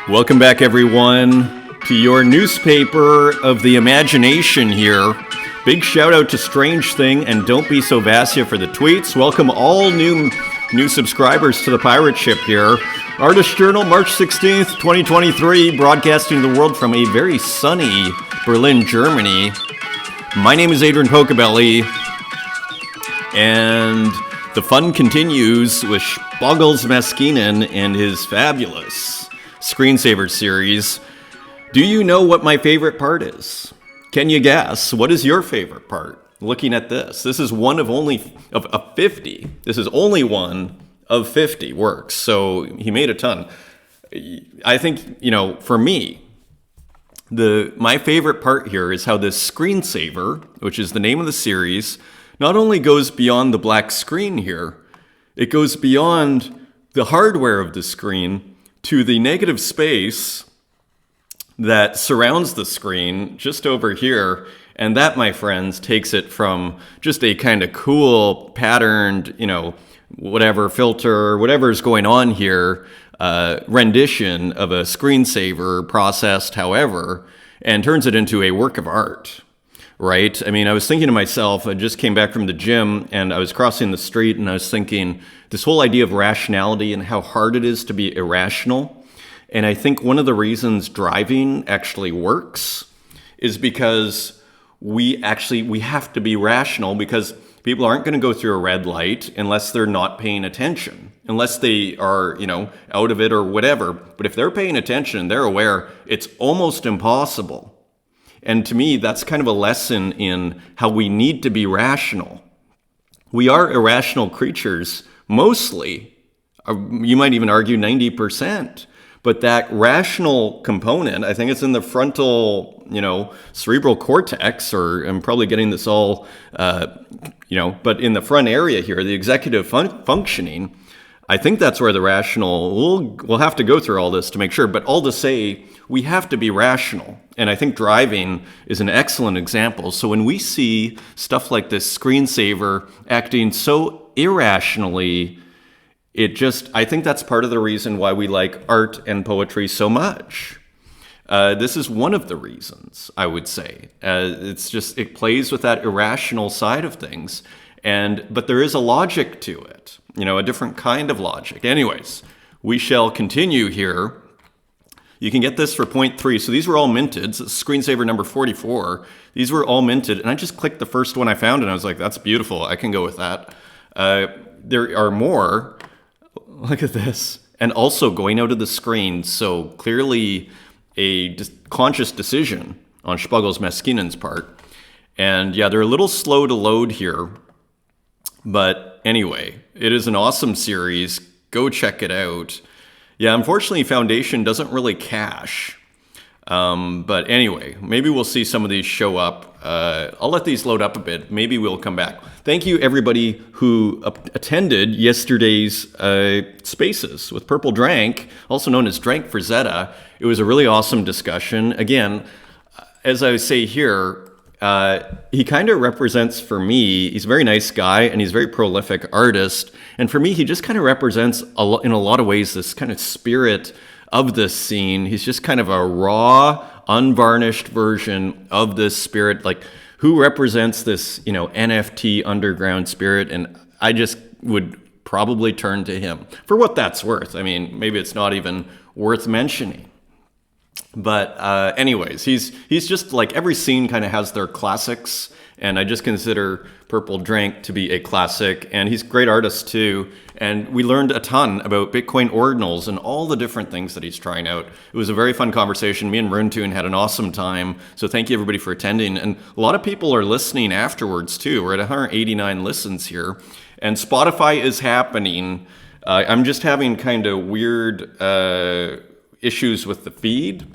Welcome back, everyone, to your newspaper of the imagination here. Big shout out to Strange Thing and Don't Be So Vasya for the tweets. Welcome all new subscribers to the pirate ship here. Artist Journal, March 16th, 2023, broadcasting to the world from a very sunny Berlin, Germany. My name is Adrian Pocobelli, and the fun continues with Spoggles Maskinen and his fabulous screensaver series. Do you know what my favorite part is? Can you guess? What is your favorite part? Looking at this is one of 50. This is only one of 50 works, so he made a ton. I think, for me, my favorite part here is how this screensaver, which is the name of the series, not only goes beyond the black screen here, it goes beyond the hardware of the screen to the negative space that surrounds the screen just over here. And that, my friends, takes it from just a kind of cool patterned, whatever filter, whatever's going on here, rendition of a screensaver processed however, and turns it into a work of art. Right? I mean, I was thinking to myself, I just came back from the gym and I was crossing the street and I was thinking this whole idea of rationality and how hard it is to be irrational. And I think one of the reasons driving actually works is because we have to be rational, because people aren't going to go through a red light unless they're not paying attention, unless they are, out of it or whatever. But if they're paying attention, they're aware, it's almost impossible. And to me, that's kind of a lesson in how we need to be rational. We are irrational creatures, mostly. You might even argue 90%. But that rational component, I think it's in the frontal, cerebral cortex, or I'm probably getting this all, but in the front area here, the executive functioning, I think that's where the rational, we'll have to go through all this to make sure, but all to say, we have to be rational. And I think driving is an excellent example. So when we see stuff like this screensaver acting so irrationally, I think that's part of the reason why we like art and poetry so much. This is one of the reasons, I would say. It plays with that irrational side of things. But there is a logic to it, a different kind of logic. Anyways, we shall continue here. You can get this for 0.3. So these were all minted. So screensaver number 44. These were all minted. And I just clicked the first one I found and I was like, that's beautiful. I can go with that. There are more. Look at this. And also going out of the screen. So clearly a conscious decision on Spoggles Maskinen's part. And yeah, they're a little slow to load here. But anyway, it is an awesome series. Go check it out. Yeah, unfortunately, Foundation doesn't really cache. But anyway, maybe we'll see some of these show up. I'll let these load up a bit. Maybe we'll come back. Thank you, everybody who attended yesterday's Spaces with Purple Drank, also known as Drank for Zeta. It was a really awesome discussion. Again, as I say here, he kind of represents, for me, he's a very nice guy and he's a very prolific artist. And for me, he just kind of represents, in a lot of ways, this kind of spirit of this scene. He's just kind of a raw, unvarnished version of this spirit. Like, who represents this, NFT underground spirit? And I just would probably turn to him for what that's worth. I mean, maybe it's not even worth mentioning. But anyways, he's just like, every scene kind of has their classics, and I just consider Purple Drank to be a classic, and he's a great artist too. And we learned a ton about Bitcoin ordinals and all the different things that he's trying out. It was a very fun conversation. Me and Runetoon had an awesome time. So thank you everybody for attending. And a lot of people are listening afterwards too. We're at 189 listens here, and Spotify is happening. I'm just having kind of weird issues with the feed.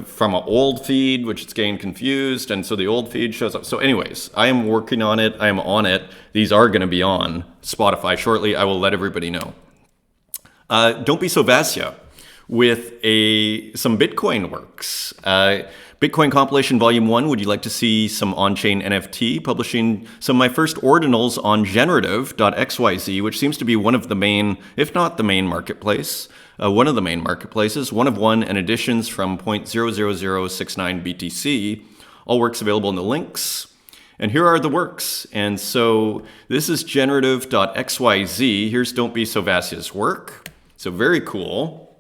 From an old feed, which is getting confused, and so the old feed shows up. So anyways, I am working on it. I am on it. These are going to be on Spotify shortly. I will let everybody know. Don't Be So Vasya with some Bitcoin works. Bitcoin Compilation Volume 1, would you like to see some on-chain NFT? Publishing some of my first ordinals on generative.xyz, which seems to be one of the main, if not the main marketplace, one of the main marketplaces, one of one, and editions from 0.00069 BTC. All works available in the links. And here are the works. And so this is generative.xyz. Here's Don't Be So Vassia's work. So very cool.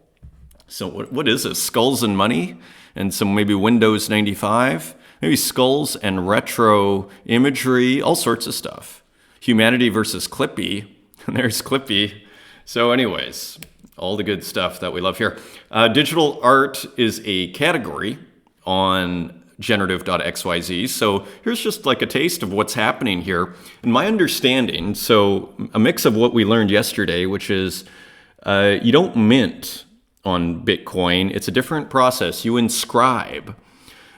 So what is this? Skulls and Money? And some maybe Windows 95, maybe skulls and retro imagery, all sorts of stuff. Humanity versus Clippy, and there's Clippy. So anyways, all the good stuff that we love here. Digital art is a category on generative.xyz. So here's just like a taste of what's happening here. In my understanding, so a mix of what we learned yesterday, which is you don't mint on Bitcoin. It's a different process. You inscribe.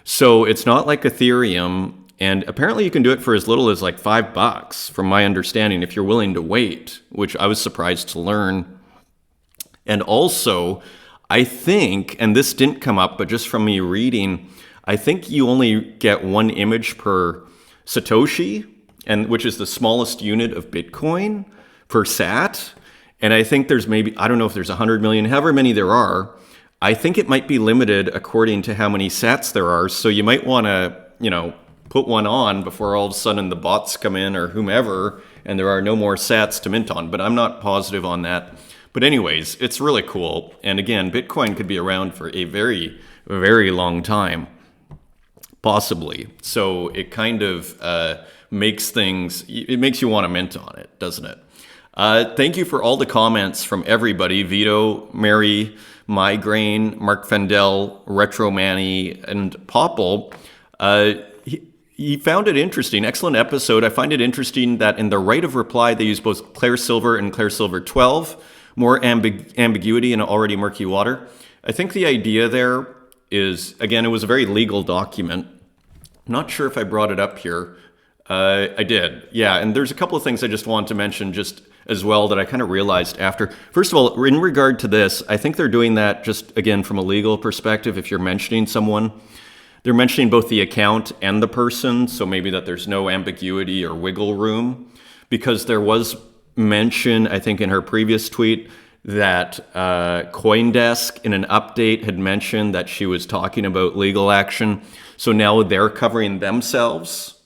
So it's not like Ethereum. And apparently you can do it for as little as like $5, from my understanding, if you're willing to wait, which I was surprised to learn. And also, I think, and this didn't come up, but just from me reading, I think you only get one image per Satoshi, and which is the smallest unit of Bitcoin per sat. And I think there's maybe, I don't know if there's 100 million, however many there are. I think it might be limited according to how many sats there are. So you might want to, put one on before all of a sudden the bots come in or whomever, and there are no more sats to mint on. But I'm not positive on that. But anyways, it's really cool. And again, Bitcoin could be around for a very, very long time, possibly. So it kind of makes you want to mint on it, doesn't it? Thank you for all the comments from everybody. Vito, Mary, Migraine, Mark Fendel, Retro Manny, and Popple. He found it interesting. Excellent episode. I find it interesting that in the right of reply, they use both Claire Silver and Claire Silver 12. More ambiguity in already murky water. I think the idea there is, again, it was a very legal document. I'm not sure if I brought it up here. I did. Yeah, and there's a couple of things I just want to mention just as well that I kind of realized after. First of all, in regard to this, I think they're doing that just, again, from a legal perspective. If you're mentioning someone, they're mentioning both the account and the person, so maybe that there's no ambiguity or wiggle room, because there was mention, I think in her previous tweet, that CoinDesk in an update had mentioned that she was talking about legal action. So now they're covering themselves.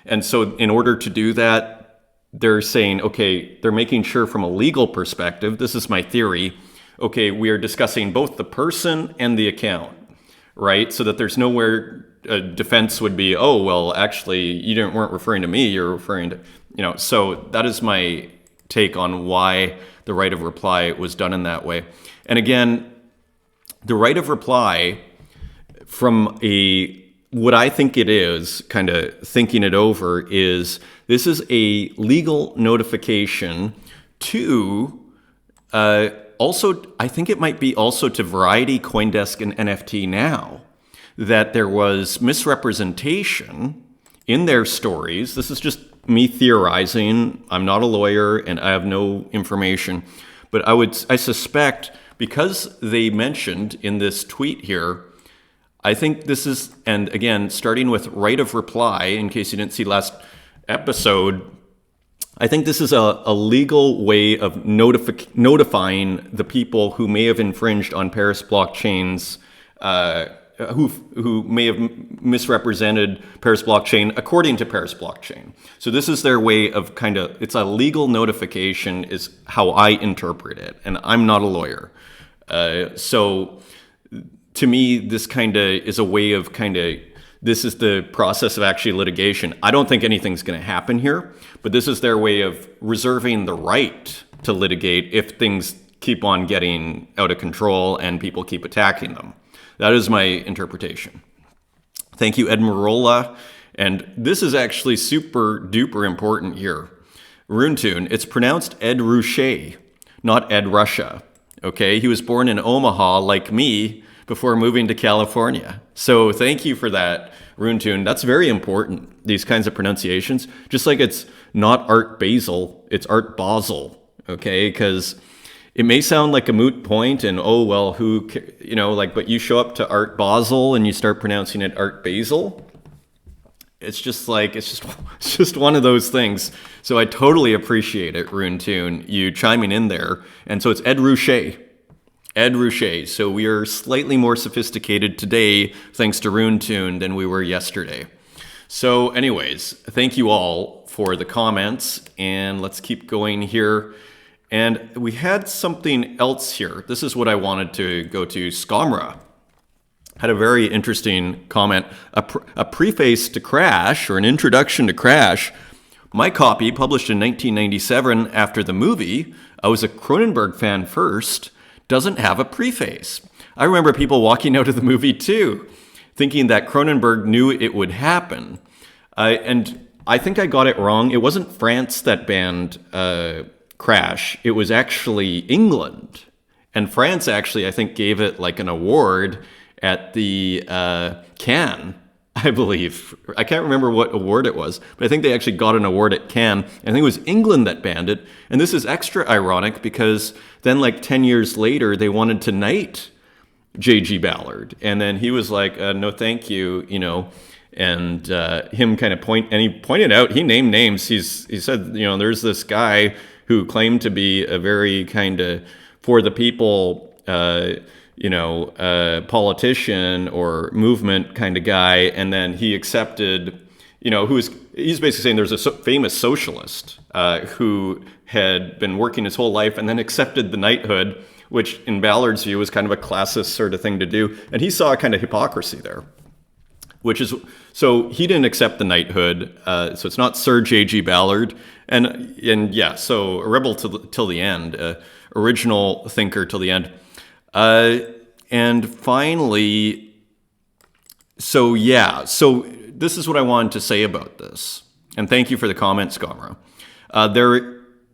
And so in order to do that, they're saying, okay, they're making sure from a legal perspective, this is my theory, okay, we are discussing both the person and the account, right? So that there's nowhere a defense would be, oh, well, actually, you weren't referring to me, you're referring to, so that is my take on why the right of reply was done in that way. And again, the right of reply from what I think it is, kind of thinking it over, is this is a legal notification to also, I think it might be also to Variety, CoinDesk, and NFT Now, that there was misrepresentation in their stories. This is just me theorizing. I'm not a lawyer and I have no information, but I suspect because they mentioned in this tweet here, I think this is, and again, starting with right of reply, in case you didn't see last episode, I think this is a legal way of notifying the people who may have infringed on Paris blockchain's, who may have misrepresented Paris blockchain according to Paris blockchain. So this is their way of it's a legal notification is how I interpret it. And I'm not a lawyer. So to me, this is a way of this is the process of actually litigation. I don't think anything's going to happen here, but this is their way of reserving the right to litigate if things keep on getting out of control and people keep attacking them. That is my interpretation. Thank you, Ed Marola. And this is actually super duper important here. Runetune, it's pronounced Ed Ruscha, not Ed Russia. Okay, he was born in Omaha like me before moving to California. So thank you for that, Runetune. That's very important, these kinds of pronunciations. Just like it's not Art Basel, it's Art Basel, okay? Because it may sound like a moot point and, oh, well, but you show up to Art Basel and you start pronouncing it Art Basel. It's just it's just one of those things. So I totally appreciate it, Rune Tune, you chiming in there. And so it's Ed Ruche. Ed Ruche. So we are slightly more sophisticated today, thanks to Rune Tune, than we were yesterday. So anyways, thank you all for the comments, and let's keep going here. And we had something else here. This is what I wanted to go to. Scamra had a very interesting comment. A preface to Crash, or an introduction to Crash. My copy, published in 1997 after the movie, I was a Cronenberg fan first, doesn't have a preface. I remember people walking out of the movie too, thinking that Cronenberg knew it would happen. And I think I got it wrong. It wasn't France that banned Crash. It was actually England. And France actually, I think, gave it like an award at the Cannes, I believe. I can't remember what award it was, but I think they actually got an award at Cannes. I think it was England that banned it. And this is extra ironic because then like 10 years later, they wanted to knight J.G. Ballard. And then he was like, no, thank you, and him kind of pointed out, he named names. He said, there's this guy who claimed to be a very kind of for the people, politician or movement kind of guy. And then he accepted, he's basically saying there's a famous socialist who had been working his whole life and then accepted the knighthood, which in Ballard's view was kind of a classist sort of thing to do. And he saw a kind of hypocrisy there, so he didn't accept the knighthood. So it's not Sir J.G. Ballard. And yeah, so a rebel till the end, original thinker till the end. And finally, so this is what I wanted to say about this. And thank you for the comment, Scamra.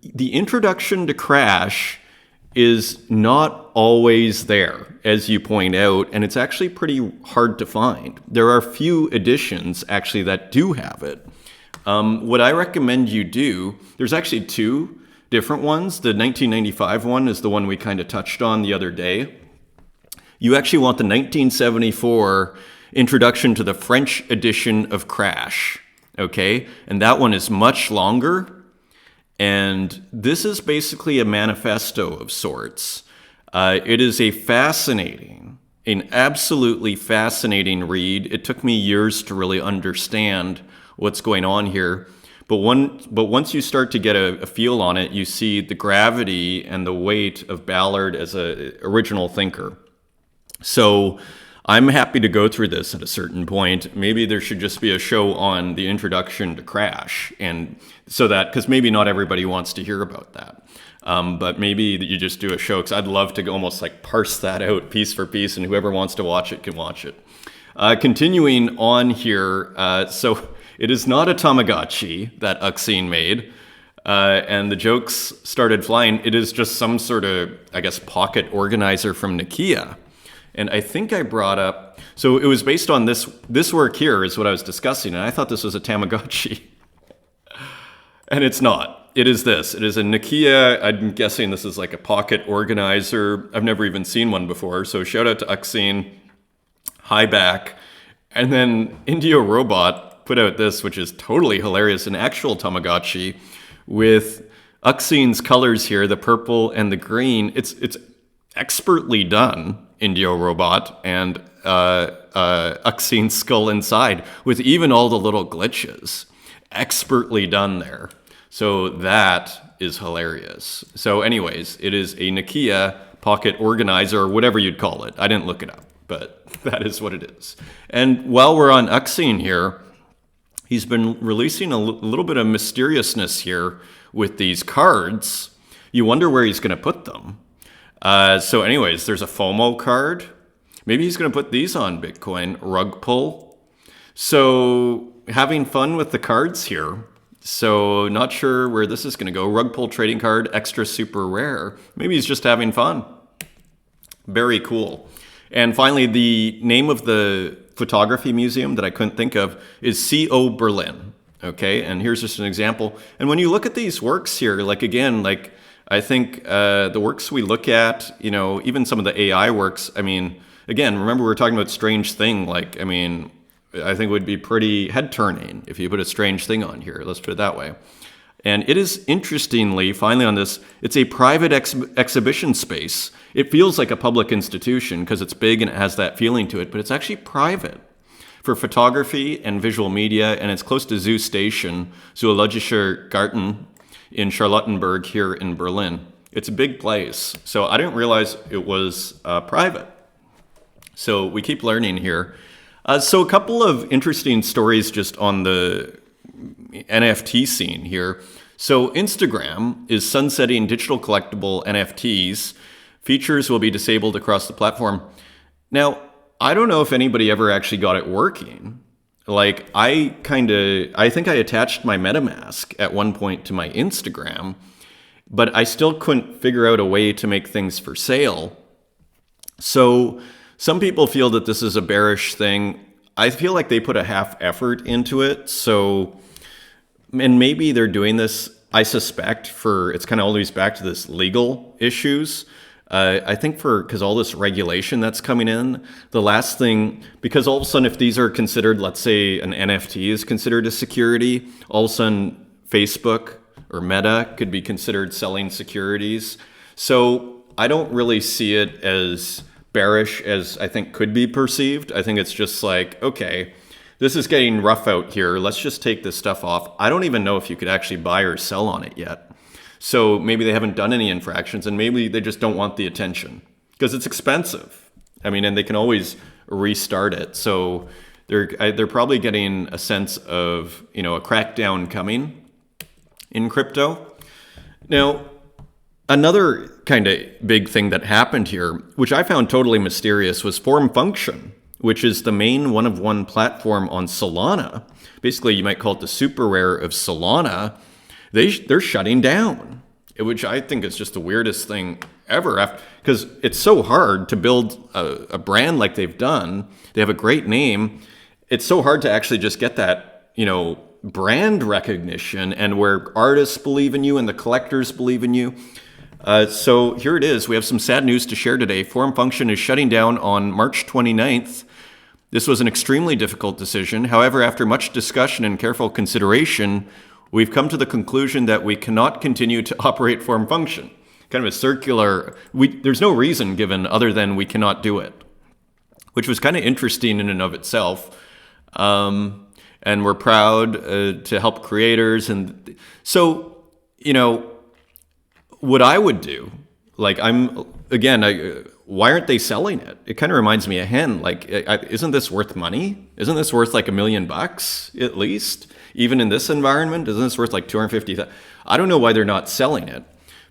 The introduction to Crash is not always there, as you point out, and it's actually pretty hard to find. There are few editions, actually, that do have it. What I recommend you do, there's actually two different ones. The 1995 one is the one we kind of touched on the other day. You actually want the 1974 introduction to the French edition of Crash, okay? And that one is much longer. And this is basically a manifesto of sorts. It is an absolutely fascinating read. It took me years to really understand what's going on here. But once you start to get a feel on it, you see the gravity and the weight of Ballard as an original thinker. So I'm happy to go through this at a certain point. Maybe there should just be a show on the introduction to Crash, and so that, because maybe not everybody wants to hear about that. But maybe you just do a show, because I'd love to almost like parse that out piece for piece, and whoever wants to watch it can watch it. Continuing on here, so it is not a Tamagotchi that Uxine made, and the jokes started flying. It is just some sort of, I guess, pocket organizer from Nokia. And I think I brought up, so it was based on this work here is what I was discussing, and I thought this was a Tamagotchi. And it's not. It is this. It is a Nokia. I'm guessing this is like a pocket organizer. I've never even seen one before, so shout out to Uxine. Hi back. And then Indio Robot put out this, which is totally hilarious, an actual Tamagotchi with Uxine's colors here, the purple and the green. It's expertly done, Indio Robot, and Uxine's skull inside, with even all the little glitches. Expertly done there. So that is hilarious. So anyways, it is a Nokia pocket organizer, or whatever you'd call it. I didn't look it up, but that is what it is. And while we're on Uxine here, he's been releasing a little bit of mysteriousness here with these cards. You wonder where he's going to put them. So anyways, there's a FOMO card. Maybe he's going to put these on Bitcoin. Rug pull. So having fun with the cards here. So not sure where this is going to go. Rug pull trading card, extra super rare. Maybe he's just having fun. Very cool. And finally, the name of the photography museum that I couldn't think of is CO Berlin. Okay, and here's just an example. And when you look at these works here, like again, like I think the works we look at, even some of the AI works, I mean, again, remember we were talking about Strange Thing, like, I mean, I think it would be pretty head-turning if you put a strange thing on here, let's put it that way. And it is, interestingly, finally on this, it's a private exhibition space. It feels like a public institution because it's big and it has that feeling to it, but it's actually private for photography and visual media, and it's close to Zoo Station, Zoologischer Garten in Charlottenburg here in Berlin. It's a big place, so I didn't realize it was private. So we keep learning here. So a couple of interesting stories just on the NFT scene here. So Instagram is sunsetting digital collectible NFTs. Features will be disabled across the platform. Now, I don't know if anybody ever actually got it working. Like, I think I attached my MetaMask at one point to my Instagram, but I still couldn't figure out a way to make things for sale. So some people feel that this is a bearish thing. I feel like they put a half effort into it. So, and maybe they're doing this, I suspect, it's kind of always back to this legal issues. I think because all this regulation that's coming in, the last thing, because all of a sudden if these are considered, let's say an NFT is considered a security, all of a sudden Facebook or Meta could be considered selling securities. So I don't really see it as bearish as I think could be perceived. I think it's just like, okay, this is getting rough out here. Let's just take this stuff off. I don't even know if you could actually buy or sell on it yet. So maybe they haven't done any infractions and maybe they just don't want the attention because it's expensive. I mean, and they can always restart it. So they're probably getting a sense of, a crackdown coming in crypto. Now, another kind of big thing that happened here, which I found totally mysterious, was Form Function, which is the main one-of-one platform on Solana. Basically, you might call it the super rare of Solana. They're shutting down, which I think is just the weirdest thing ever, because it's so hard to build a brand like they've done. They have a great name. It's so hard to actually just get that, brand recognition and where artists believe in you and the collectors believe in you. So here it is. We have some sad news to share today. Form Function is shutting down on March 29th. This was an extremely difficult decision. However, after much discussion and careful consideration, we've come to the conclusion that we cannot continue to operate Form Function. Kind of a circular, there's no reason given other than we cannot do it, which was kind of interesting in and of itself. And we're proud to help creators. And so, what I would do, like why aren't they selling it? It kind of reminds me of Hen. Like, isn't this worth money? Isn't this worth like $1 million at least? Even in this environment, isn't this worth like 250,000? I don't know why they're not selling it,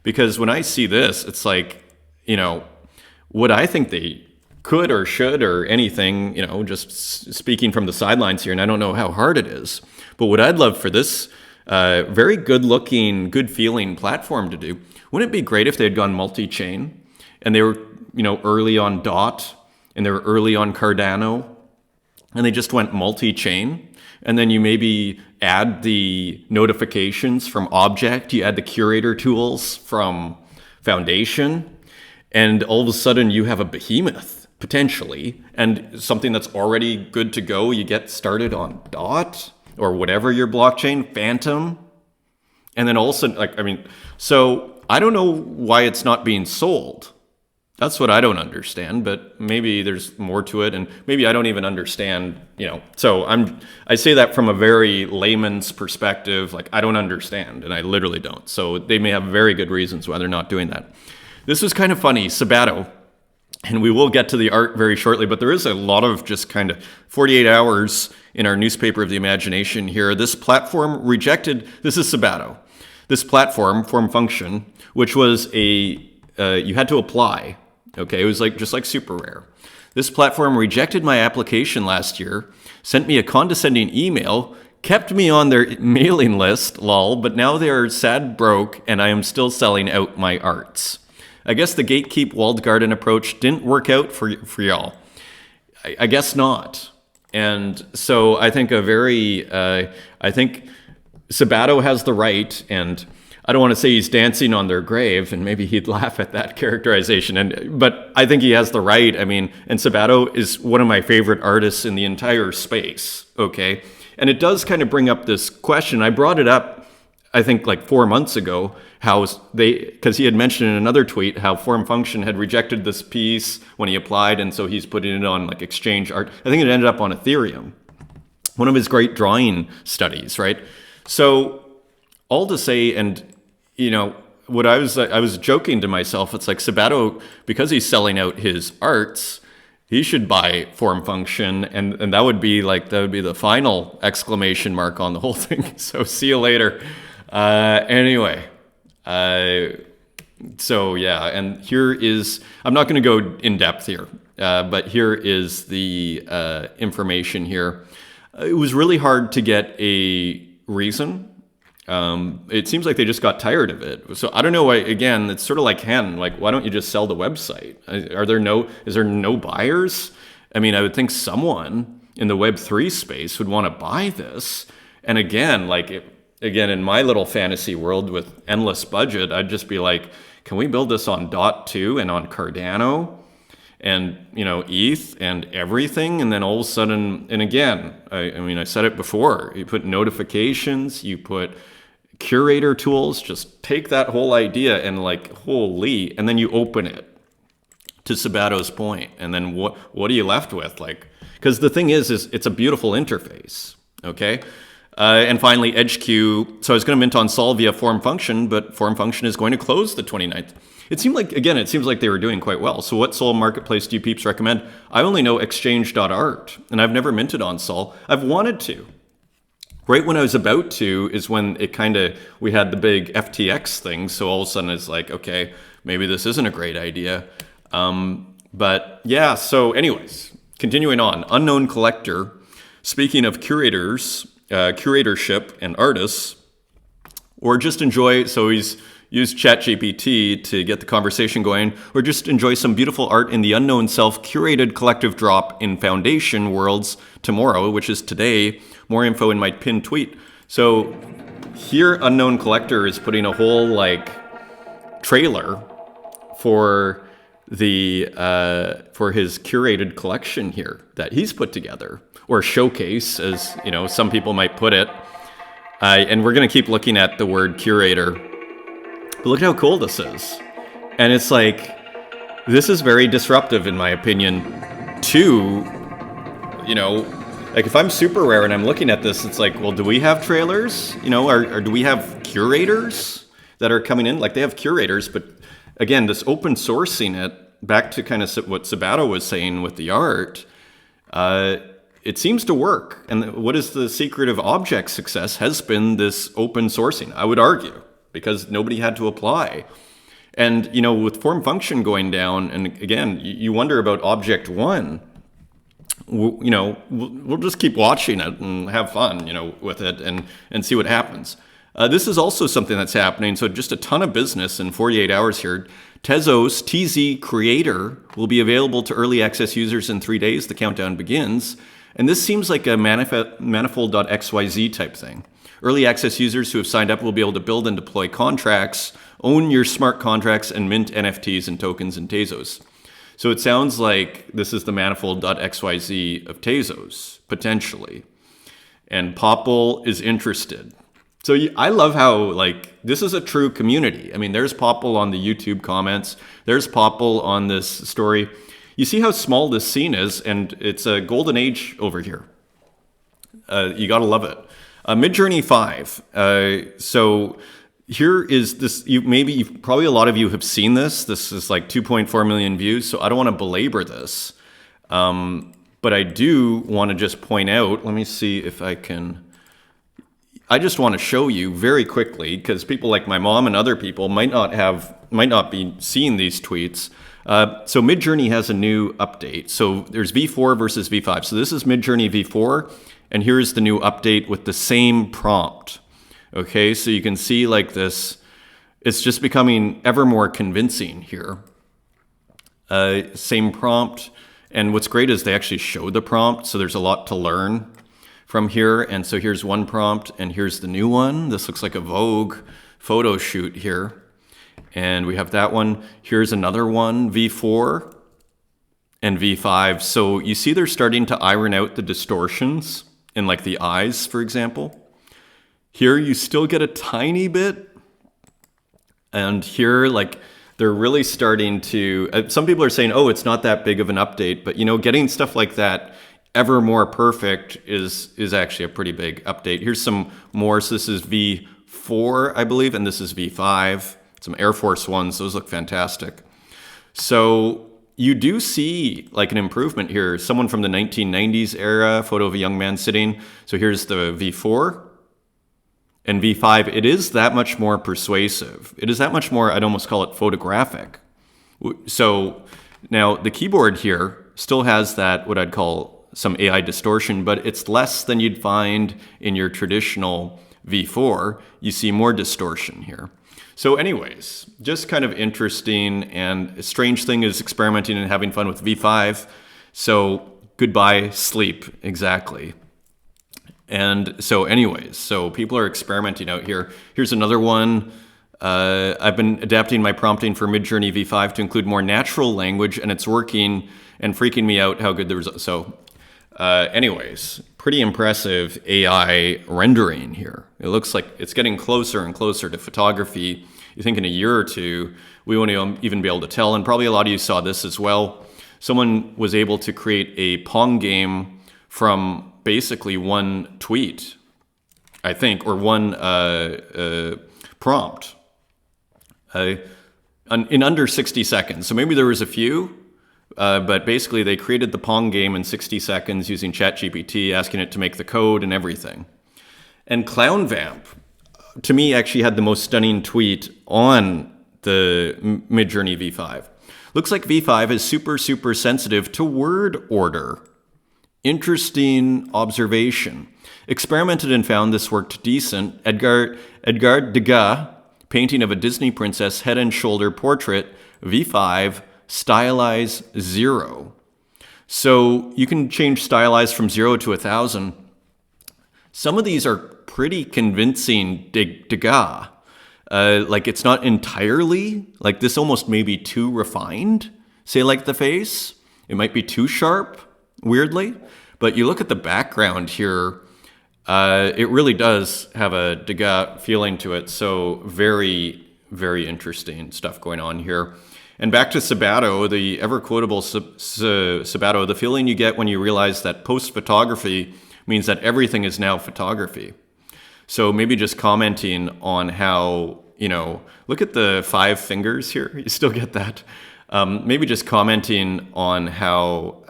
because when I see this, it's like, what I think they could or should or anything, just speaking from the sidelines here, and I don't know how hard it is, but what I'd love for this very good-looking, good-feeling platform to do, wouldn't it be great if they had gone multi-chain and they were, early on DOT and they were early on Cardano and they just went multi-chain? And then you maybe add the notifications from Object, you add the curator tools from Foundation, and all of a sudden you have a behemoth, potentially, and something that's already good to go. You get started on DOT or whatever your blockchain, Phantom, and then all of a sudden, so I don't know why it's not being sold. That's what I don't understand, but maybe there's more to it, and maybe I don't even understand, So I say that from a very layman's perspective, like I don't understand, and I literally don't. So they may have very good reasons why they're not doing that. This was kind of funny, Sabato, and we will get to the art very shortly, but there is a lot of just kind of 48 hours in our newspaper of the imagination here. This platform rejected, this is Sabato, this platform, Form Function, which was you had to apply. Okay, it was just like super rare. This platform rejected my application last year, sent me a condescending email, kept me on their mailing list, lol, but now they are sad broke and I am still selling out my arts. I guess the gatekeep walled garden approach didn't work out for y'all. I guess not. And so I think I think Sabato has the right, and I don't want to say he's dancing on their grave, and maybe he'd laugh at that characterization. But I think he has the right. I mean, and Sabato is one of my favorite artists in the entire space. Okay, and it does kind of bring up this question. I brought it up, I think, like 4 months ago, because he had mentioned in another tweet how Form Function had rejected this piece when he applied, and so he's putting it on like Exchange Art. I think it ended up on Ethereum, one of his great drawing studies, right? So all to say, and what I was joking to myself, it's like Sabato, because he's selling out his arts, he should buy Form Function, and that would be the final exclamation mark on the whole thing. So see you later. Anyway, so yeah, and here is, I'm not going to go in depth here, but here is the information here. It was really hard to get a reason. It seems like they just got tired of it. So I don't know why, again, it's sort of like Hen, like, why don't you just sell the website? Is there no buyers? I mean, I would think someone in the Web3 space would want to buy this. And again, in my little fantasy world with endless budget, I'd just be like, can we build this on DOT2 and on Cardano and, ETH and everything? And then all of a sudden, and again, I said it before, you put notifications, you put curator tools, just take that whole idea and holy, and then you open it to Sabato's point. And then what are you left with? Because the thing is it's a beautiful interface, okay? And finally, EdgeQ. So I was going to mint on Sol via Form Function, but Form Function is going to close the 29th. It seems like they were doing quite well. So what Sol marketplace do you peeps recommend? I only know exchange.art, and I've never minted on Sol. I've wanted to. Right when I was about to is when we had the big FTX thing. So all of a sudden it's like, okay, maybe this isn't a great idea. But yeah, so anyways, continuing on. Unknown Collector. Speaking of curators, curatorship and artists, or just enjoy, so he's used ChatGPT to get the conversation going, or just enjoy some beautiful art in the unknown self-curated collective drop in Foundation Worlds tomorrow, which is today. More info in my pinned tweet. So here Unknown Collector is putting a whole trailer for the for his curated collection here that he's put together, or showcase, as some people might put it. And we're going to keep looking at the word curator. But look how cool this is. And it's this is very disruptive, in my opinion, to, if I'm super rare and I'm looking at this, it's well, do we have trailers? Or do we have curators that are coming in? They have curators, but again, this open sourcing it, back to kind of what Sabato was saying with the art, it seems to work. And what is the secret of object success has been this open sourcing, I would argue, because nobody had to apply. And, with Form Function going down, and again, you wonder about Object 1, we'll just keep watching it and have fun, with it and see what happens. This is also something that's happening. So just a ton of business in 48 hours here. Tezos TZ Creator will be available to early access users in 3 days. The countdown begins. And this seems like a manifold.xyz type thing. Early access users who have signed up will be able to build and deploy contracts, own your smart contracts, and mint NFTs and tokens in Tezos. So it sounds like this is the manifold.xyz of Tezos, potentially. And Popple is interested. So I love how, this is a true community. I mean, there's Popple on the YouTube comments. There's Popple on this story. You see how small this scene is, and it's a golden age over here. You gotta love it. Midjourney 5. So here is this, probably a lot of you have seen this. This is 2.4 million views, so I don't want to belabor this. But I do want to just point out, let me see if I can, I just want to show you very quickly, because people like my mom and other people might not be seeing these tweets. So Midjourney has a new update. So there's V4 versus V5. So this is Midjourney V4, and here's the new update with the same prompt. Okay, so you can see this, it's just becoming ever more convincing here. Same prompt, and what's great is they actually show the prompt, so there's a lot to learn from here. And so here's one prompt, and here's the new one. This looks like a Vogue photo shoot here. And we have that one. Here's another one, V4 and V5. So you see they're starting to iron out the distortions in like the eyes, for example. Here you still get a tiny bit. And here, like, they're really starting to, some people are saying, oh, it's not that big of an update. But, you know, getting stuff like that ever more perfect is actually a pretty big update. Here's some more. So this is V4, I believe, and this is V5. Some Air Force Ones. Those look fantastic. So you do see like an improvement here. Someone from the 1990s era, photo of a young man sitting. So here's the V4 and V5. It is that much more persuasive. It is that much more, I'd almost call it photographic. So now the keyboard here still has that, what I'd call some AI distortion, but it's less than you'd find in your traditional V4. You see more distortion here. So anyways, just kind of interesting, and a strange thing is experimenting and having fun with V5. So goodbye sleep, exactly. And so anyways, so people are experimenting out here. Here's another one. I've been adapting my prompting for Midjourney V5 to include more natural language, and it's working and freaking me out how good the results. So anyways, pretty impressive AI rendering here. It looks like it's getting closer and closer to photography. You think in a year or two, we won't even be able to tell. And probably a lot of you saw this as well. Someone was able to create a Pong game from basically one tweet, I think, or one prompt in under 60 seconds. So maybe there was a few, but basically they created the Pong game in 60 seconds using ChatGPT, asking it to make the code and everything. And ClownVamp, to me, actually had the most stunning tweet on the Midjourney V5. Looks like V5 is super, super sensitive to word order. Interesting observation. Experimented and found this worked decent. Edgar Degas, painting of a Disney princess head and shoulder portrait, V5, stylize 0. So you can change stylize from 0 to 1,000. Some of these are pretty convincing Degas. Like it's not entirely, like this almost may be too refined, say like the face. It might be too sharp, weirdly. But you look at the background here, it really does have a Degas feeling to it. So very, very interesting stuff going on here. And back to Sabato, the ever-quotable Sabato, the feeling you get when you realize that post-photography means that everything is now photography. So maybe just commenting on how, you know, look at the 5 fingers here. You still get that. Maybe just commenting on how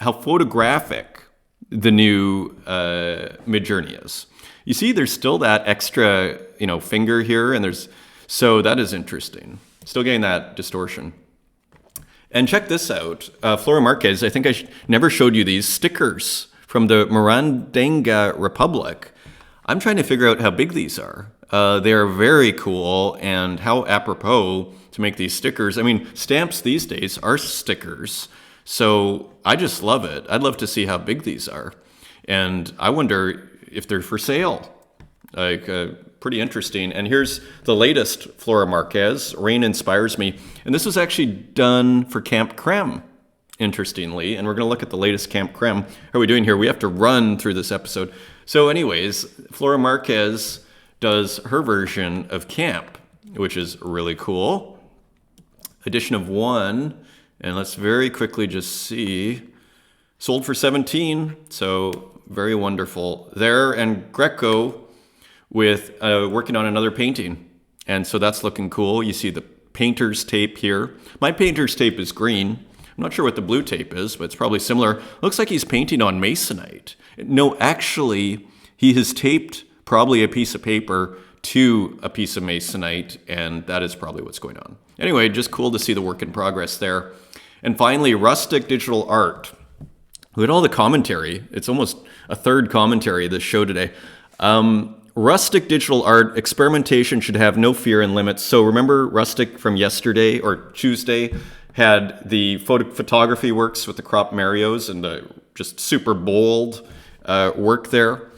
photographic the new Midjourney is. You see, there's still that extra, you know, finger here, and so that is interesting. Still getting that distortion. And check this out. Flora Marquez, I think I never showed you these stickers from the Mirandanga Republic. I'm trying to figure out how big these are. They are very cool, and how apropos to make these stickers. I mean, stamps these days are stickers. So I just love it. I'd love to see how big these are. And I wonder if they're for sale. Like, pretty interesting. And here's the latest Flora Marquez, Rain Inspires Me. And this was actually done for Camp Creme, interestingly. And we're going to look at the latest Camp Creme. How are we doing here? We have to run through this episode. So anyways, Flora Marquez does her version of Camp, which is really cool. Edition of 1. And let's very quickly just see. Sold for 17. So very wonderful there. And Greco with working on another painting. And so that's looking cool. You see the painter's tape here. My painter's tape is green. I'm not sure what the blue tape is, but it's probably similar. Looks like he's painting on masonite. No, actually, he has taped probably a piece of paper to a piece of masonite, and that is probably what's going on. Anyway, just cool to see the work in progress there. And finally, Rustic Digital Art. Look at all the commentary. It's almost a third commentary this show today. Rustic Digital Art, experimentation should have no fear and limits. So remember Rustic from yesterday or Tuesday had the photography works with the crop Marios and the just super bold work there.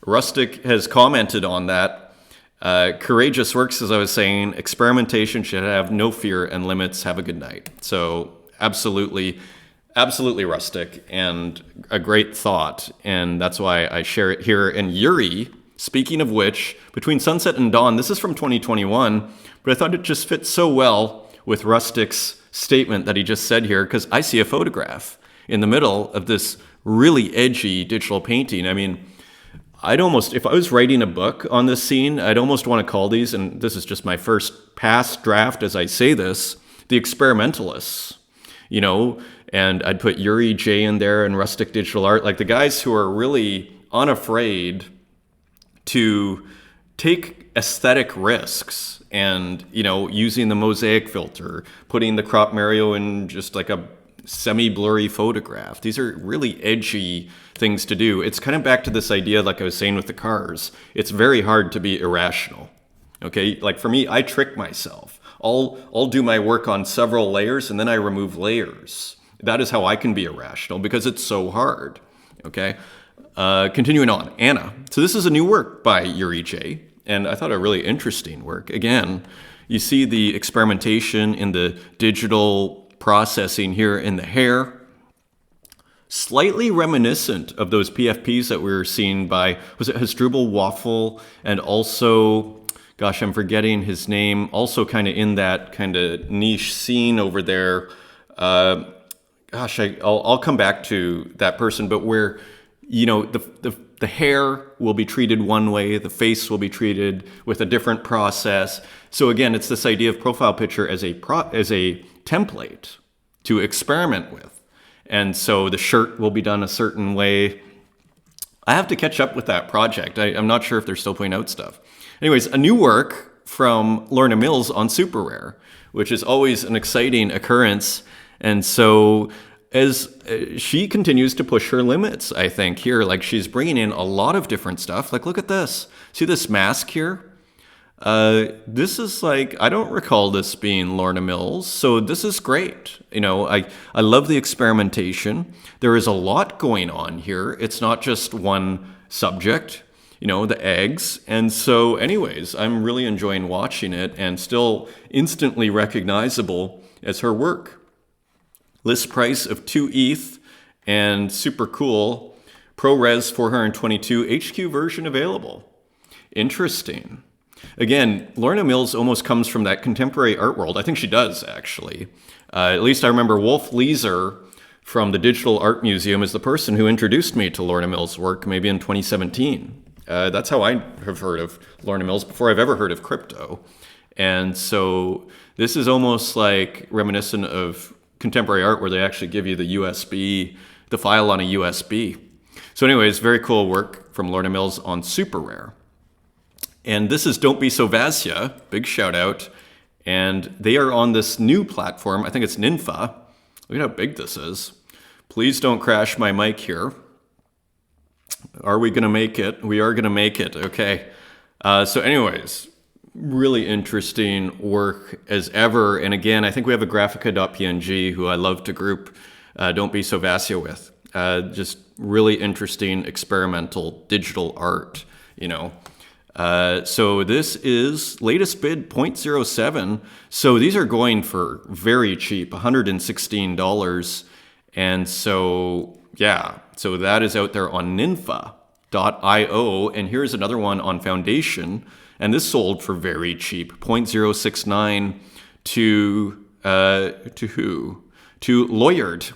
Rustic has commented on that, Courageous works, as I was saying. Experimentation should have no fear and limits. Have a good night. So absolutely rustic and a great thought. And that's why I share it here. And Yuri, speaking of which, Between Sunset and Dawn, this is from 2021, but I thought it just fits so well with Rustic's statement that he just said here, because I see a photograph in the middle of this really edgy digital painting. I mean, if I was writing a book on this scene, I'd almost want to call these, and this is just my first past draft as I say this, the experimentalists, and I'd put Yuri J in there and Rustic Digital Art, like the guys who are really unafraid to take aesthetic risks and, using the mosaic filter, putting the crop Mario in just like a semi-blurry photograph. These are really edgy things to do. It's kind of back to this idea, like I was saying with the cars. It's very hard to be irrational. Okay, like for me, I trick myself. I'll do my work on several layers and then I remove layers. That is how I can be irrational because it's so hard. Okay, continuing on, Anna. So this is a new work by Yuri J, and I thought a really interesting work. Again, you see the experimentation in the digital processing here in the hair, slightly reminiscent of those PFPs that we were seeing by, was it Hasdrubal Waffle, and also, gosh, I'm forgetting his name, also kind of in that kind of niche scene over there. I'll come back to that person, but where, the hair will be treated one way, the face will be treated with a different process. So again, it's this idea of profile picture as a template to experiment with. And so the shirt will be done a certain way. I have to catch up with that project. I'm not sure if they're still putting out stuff. Anyways, a new work from Lorna Mills on Super Rare, which is always an exciting occurrence. And so as she continues to push her limits, I think here, like she's bringing in a lot of different stuff. Like, look at this. See this mask here? This is like, I don't recall this being Lorna Mills, so this is great. I love the experimentation. There is a lot going on here. It's not just one subject, the eggs. And so anyways, I'm really enjoying watching it and still instantly recognizable as her work. List price of 2 ETH and super cool. ProRes 422, HQ version available. Interesting. Again, Lorna Mills almost comes from that contemporary art world. I think she does, actually. At least I remember Wolf Leeser from the Digital Art Museum is the person who introduced me to Lorna Mills' work, maybe in 2017. That's how I have heard of Lorna Mills before I've ever heard of crypto. And so this is almost like reminiscent of contemporary art where they actually give you the file on a USB. So anyways, very cool work from Lorna Mills on Super Rare. And this is Don't Be So Vasya, big shout out. And they are on this new platform. I think it's Ninfa. Look at how big this is. Please don't crash my mic here. Are we going to make it? We are going to make it. Okay. So anyways, really interesting work as ever. And again, I think we have a Graphica.png who I love to group Don't Be So Vasya with. Just really interesting experimental digital art, So this is latest bid 0.07. So these are going for very cheap, $116. And so, yeah, so that is out there on ninfa.io. And here's another one on Foundation. And this sold for very cheap, 0.069 to who? To Lawyered.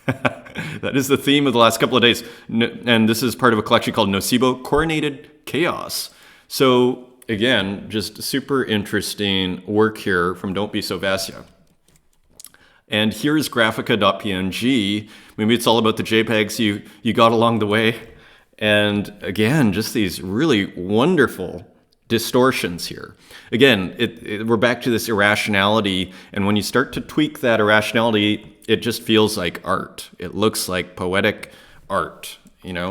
That is the theme of the last couple of days. And this is part of a collection called Nocebo Coronated Chaos. So again, just super interesting work here from Don't Be So Vasya. And here's Graphica.png. Maybe it's all about the JPEGs you got along the way. And again, just these really wonderful distortions here. Again, we're back to this irrationality. And when you start to tweak that irrationality, it just feels like art. It looks like poetic art,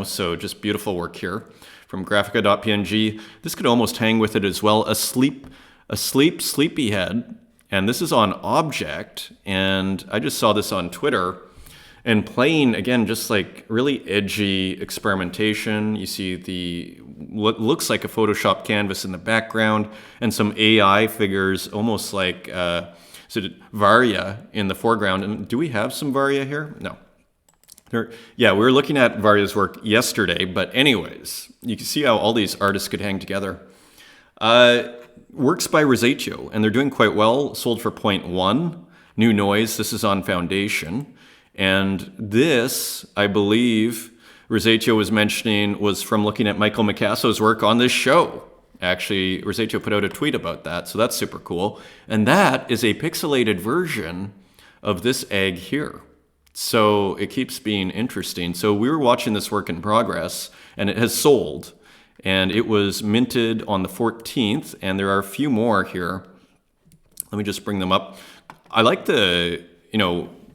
so just beautiful work here from Graphica.png. This could almost hang with it as well. A sleepyhead. And this is on Object. And I just saw this on Twitter. And playing, again, just like really edgy experimentation. You see what looks like a Photoshop canvas in the background and some AI figures, almost like Varya in the foreground. And do we have some Varya here? No. Yeah, we were looking at Varya's work yesterday, but anyways, you can see how all these artists could hang together. Works by Rosaceo, and they're doing quite well, sold for 0.1. New Noise, this is on Foundation. And this, I believe, Rosaceo was mentioning, was from looking at Michael Micasso's work on this show. Actually, Rosaceo put out a tweet about that, so that's super cool. And that is a pixelated version of this egg here. So it keeps being interesting. So we were watching this work in progress, and it has sold. And it was minted on the 14th, and there are a few more here. Let me just bring them up. I like the,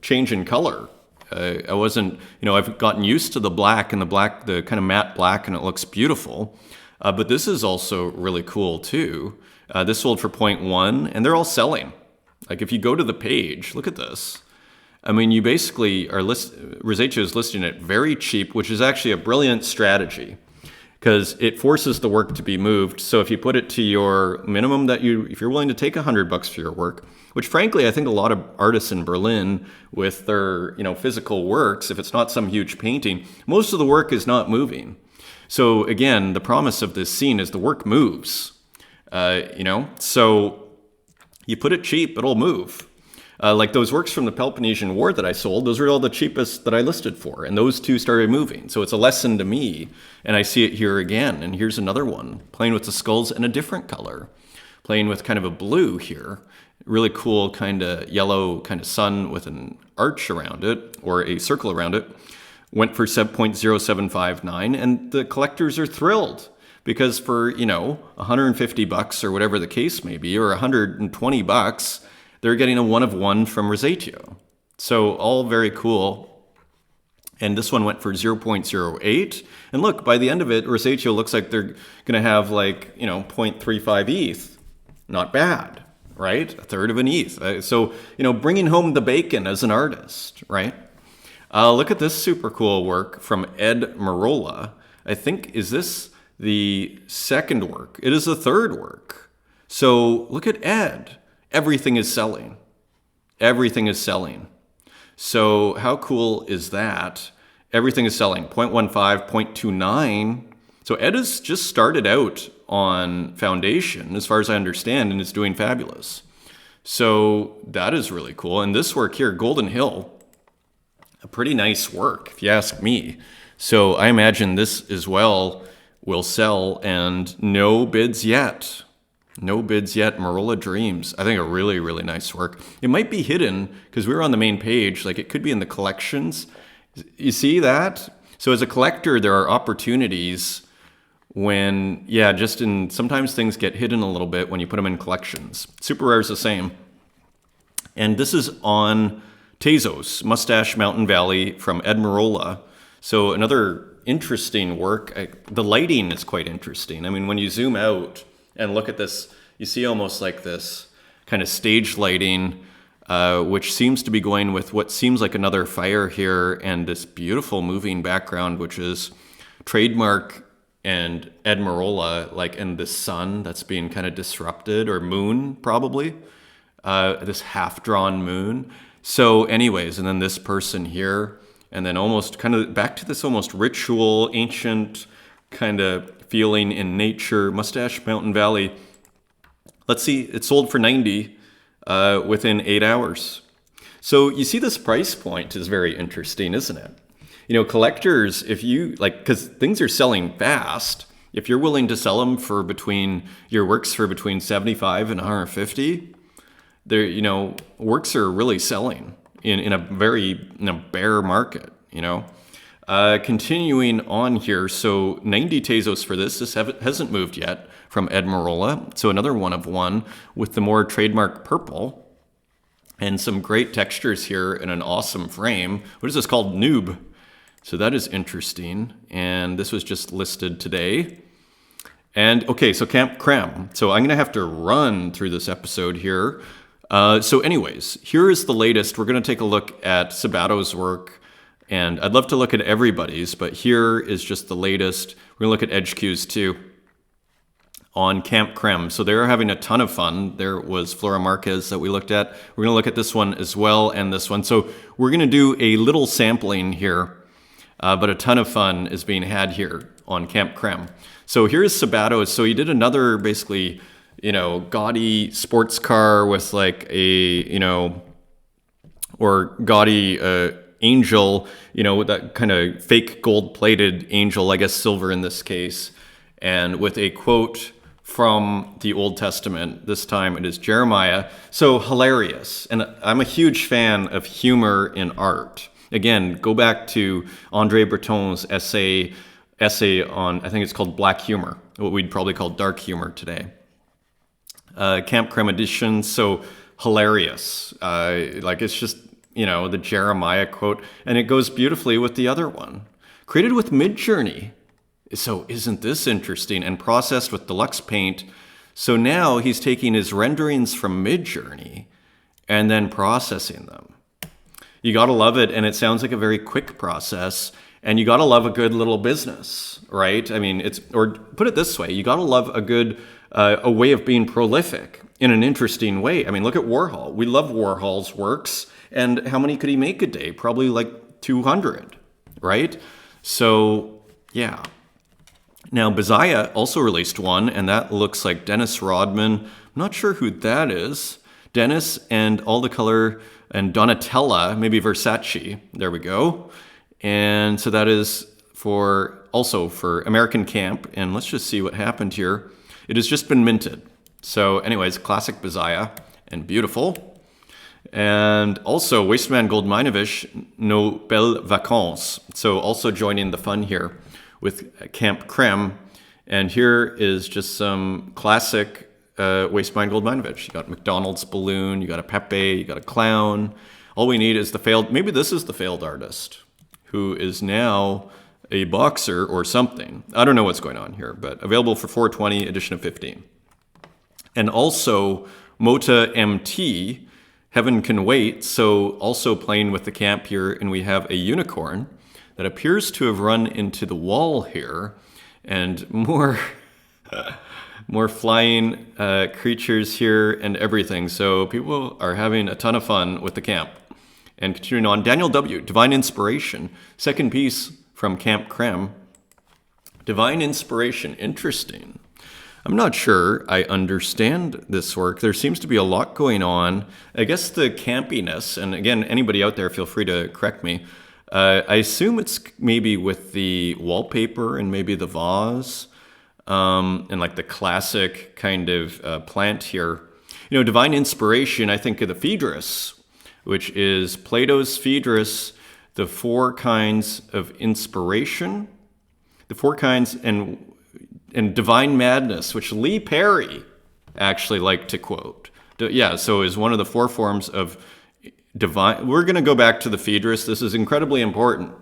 change in color. I wasn't, I've gotten used to the black, the kind of matte black, and it looks beautiful. But this is also really cool too. This sold for 0.1, and they're all selling. Like if you go to the page, look at this. I mean, you basically Rosaceo is listing it very cheap, which is actually a brilliant strategy because it forces the work to be moved. So if you put it to your minimum if you're willing to take $100 for your work, which frankly, I think a lot of artists in Berlin with their, physical works, if it's not some huge painting, most of the work is not moving. So again, the promise of this scene is the work moves, so you put it cheap, it'll move. Like those works from the Peloponnesian War that I sold, those are all the cheapest that I listed for. And those two started moving. So it's a lesson to me. And I see it here again. And here's another one, playing with the skulls in a different color, playing with kind of a blue here. Really cool kind of yellow kind of sun with an arch around it, or a circle around it. Went for 7.0759. And the collectors are thrilled because for, $150 or whatever the case may be, or $120, they're getting a 1 of 1 from Rosaceo. So all very cool. And this one went for 0.08. And look, by the end of it, Rosaceo looks like they're going to have 0.35 ETH. Not bad, right? A third of an ETH. So, bringing home the bacon as an artist, right? Look at this super cool work from Ed Marola. I think, is this the second work? It is the third work. So look at Ed. Everything is selling. Everything is selling. So how cool is that? Everything is selling. 0.15, 0.29. So Ed has just started out on Foundation, as far as I understand, and is doing fabulous. So that is really cool. And this work here, Golden Hill, a pretty nice work, if you ask me. So I imagine this as well will sell, and no bids yet. No bids yet. Marola Dreams. I think a really, really nice work. It might be hidden because we were on the main page. It could be in the collections. You see that? So as a collector, there are opportunities when, sometimes things get hidden a little bit when you put them in collections. Super Rare is the same. And this is on Tezos, Mustache Mountain Valley from Ed Marola. So another interesting work. The lighting is quite interesting. I mean, when you zoom out and look at this, you see almost like this kind of stage lighting, which seems to be going with what seems like another fire here, and this beautiful moving background, which is trademark and Ed Marola, and the sun that's being kind of disrupted, or moon probably, this half-drawn moon. So anyways, and then this person here, and then almost kind of back to this almost ritual, ancient kind of feeling in nature. Mustache Mountain Valley. Let's see, it sold for 90 within 8 hours. So you see this price point is very interesting, isn't it? Collectors, if you because things are selling fast, if you're willing to sell them for between 75 and 150, works are really selling in a bear market, Continuing on here, so 90 Tezos for this. This hasn't moved yet from Ed Marola. So another 1 of 1 with the more trademark purple and some great textures here in an awesome frame. What is this called? Noob. So that is interesting. And this was just listed today. And okay, so creme. So I'm going to have to run through this episode here. So anyways, here is the latest. We're going to take a look at Sabato's work. And I'd love to look at everybody's, but here is just the latest. We're going to look at Edge Q's too on Camp Creme. So they're having a ton of fun. There was Flora Marquez that we looked at. We're going to look at this one as well and this one. So we're going to do a little sampling here, but a ton of fun is being had here on Camp Creme. So here's Sabato. So he did another basically, gaudy sports car with like a, or gaudy angel, with that kind of fake gold-plated angel, I guess silver in this case, and with a quote from the Old Testament. This time it is Jeremiah. So hilarious. And I'm a huge fan of humor in art. Again, go back to André Breton's essay on, I think it's called Black Humor, what we'd probably call dark humor today. Camp Creme edition, so hilarious. It's just, the Jeremiah quote, and it goes beautifully with the other one. Created with Midjourney. So isn't this interesting? And processed with deluxe paint. So now he's taking his renderings from Midjourney and then processing them. You gotta love it, and it sounds like a very quick process, and you gotta love a good little business, right? I mean, or put it this way, you gotta love a good, a way of being prolific in an interesting way. I mean, look at Warhol. We love Warhol's works, and how many could he make a day? Probably like 200, right? So, yeah. Now, Bazaya also released one, and that looks like Dennis Rodman. I'm not sure who that is. Dennis and All the Color and Donatella, maybe Versace. There we go. And so that is also for American Camp. And let's just see what happened here. It has just been minted. So anyways, classic Bazaya and beautiful. And also Wasteman Goldminovich, Nos Belles Vacances. So also joining the fun here with Camp Creme. And here is just some classic Wasteman Goldminovich. You got McDonald's balloon, you got a Pepe, you got a clown. All we need is maybe this is the failed artist who is now a boxer or something. I don't know what's going on here, but available for $420, edition of 15. And also Mota MT, Heaven Can Wait. So also playing with the camp here, and we have a unicorn that appears to have run into the wall here, and more flying creatures here and everything. So people are having a ton of fun with the camp. And continuing on, Daniel W., Divine Inspiration, second piece from Camp Creme. Divine Inspiration, interesting. I'm not sure I understand this work. There seems to be a lot going on. I guess the campiness, and again, anybody out there, feel free to correct me. I assume it's maybe with the wallpaper and maybe the vase, and like the classic kind of plant here. Divine Inspiration, I think of the Phaedrus, which is Plato's Phaedrus, the four kinds of inspiration, the four kinds, and divine madness, which Lee Perry actually liked to quote. Yeah, so is one of the four forms of divine. We're going to go back to the Phaedrus. This is incredibly important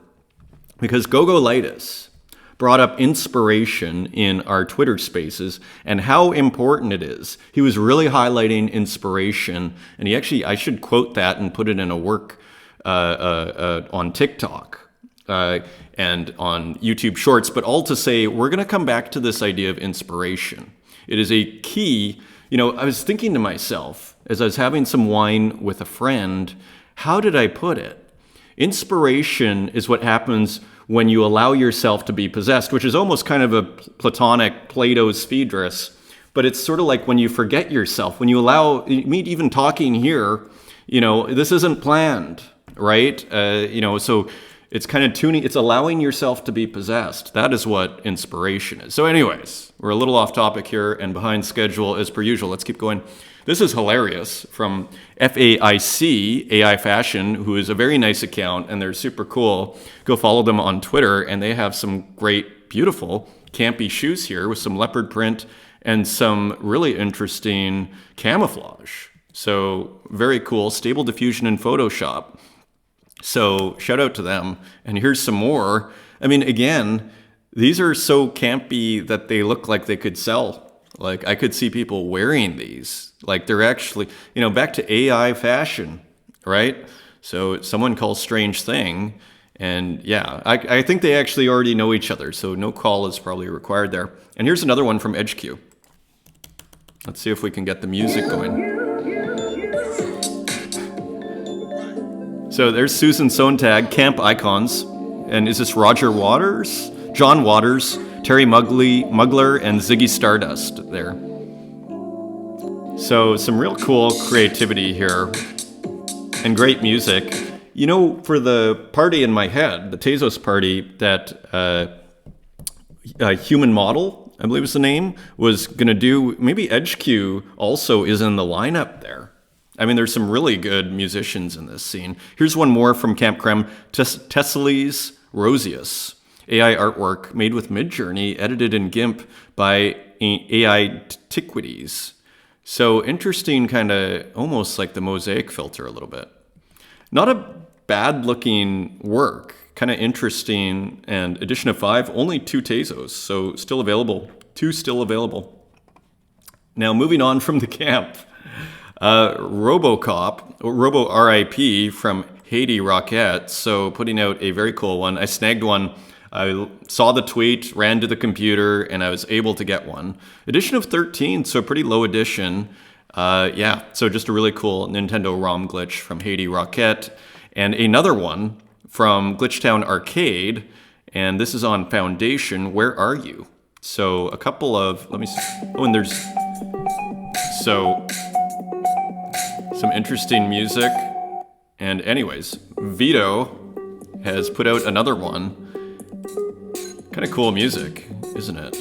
because Gogolitis brought up inspiration in our Twitter spaces and how important it is. He was really highlighting inspiration, and I should quote that and put it in a work on TikTok and on YouTube Shorts, but all to say, we're going to come back to this idea of inspiration. It is a key. I was thinking to myself, as I was having some wine with a friend, how did I put it? Inspiration is what happens when you allow yourself to be possessed, which is almost kind of a Platonic Plato's Phaedrus, but it's sort of like when you forget yourself, when you allow, even talking here, this isn't planned, right? So it's kind of it's allowing yourself to be possessed. That is what inspiration is. So anyways, we're a little off topic here and behind schedule as per usual. Let's keep going. This is hilarious from FAIC, AI Fashion, who is a very nice account, and they're super cool. Go follow them on Twitter, and they have some great, beautiful, campy shoes here with some leopard print and some really interesting camouflage. So very cool. Stable Diffusion in Photoshop. So shout out to them. And here's some more. I mean, again, these are so campy that they look like they could sell. Like, I could see people wearing these. Like, they're actually, back to AI Fashion, right? So someone calls Strange Thing, And yeah, I think they actually already know each other, so no call is probably required there. And here's another one from EdgeQ. Let's see if we can get the music going. So there's Susan Sontag, Camp Icons. And is this Roger Waters? John Waters, Terry Mugler, and Ziggy Stardust there. So some real cool creativity here and great music. You know, for the party in my head, the Tezos party, that Human Model, I believe is the name, was going to do, maybe EdgeQ also is in the lineup there. I mean, there's some really good musicians in this scene. Here's one more from Camp Creme, Tessalies Rosius. AI artwork made with Midjourney, edited in GIMP by AI Antiquities. So interesting, kind of almost like the mosaic filter a little bit. Not a bad looking work, kind of interesting, and edition of 5, only 2 Tezos, so still available, 2 still available. Now moving on from the camp, Robo RIP from Haiti Rocket, so putting out a very cool one. I snagged one, I saw the tweet, ran to the computer, and I was able to get one. Edition of 13, so pretty low edition. Yeah, so just a really cool Nintendo ROM glitch from Haiti Rocket. And another one from Glitchtown Arcade, and this is on Foundation, Where Are You? So a couple of, let me see, oh, and there's, so some interesting music. And anyways, Vito has put out another one. Kind of cool music, isn't it?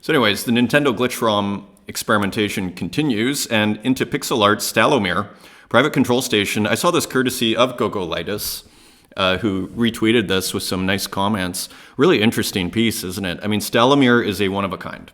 So anyways, the Nintendo Glitch ROM experimentation continues, and into pixel art, Stalomir, private control station. I saw this courtesy of Gogolitis, who retweeted this with some nice comments. Really interesting piece, isn't it? I mean, Stalomir is a one of a kind.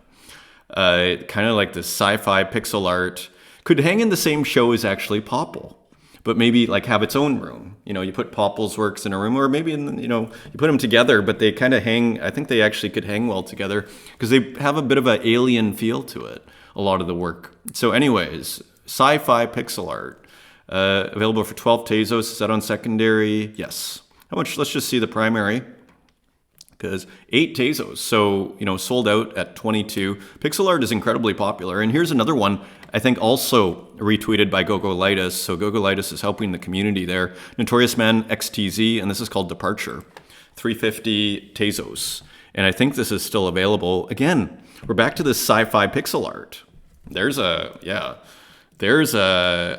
Kind of like this sci-fi pixel art. Could hang in the same show as actually Popple, but maybe like have its own room. You know, you put Popple's works in a room, or maybe you put them together, but they kind of hang. I think they actually could hang well together because they have a bit of an alien feel to it, a lot of the work. So anyways, sci-fi pixel art, available for 12 Tezos. Is that on secondary? Yes. How much? Let's just see the primary, because 8 Tezos, so sold out at 22. Pixel art is incredibly popular, and here's another one, I think also retweeted by Gogolitis. So Gogolitis is helping the community there. Notorious Man XTZ, and this is called Departure. 350 Tezos, and I think this is still available. Again, we're back to this sci-fi pixel art. There's a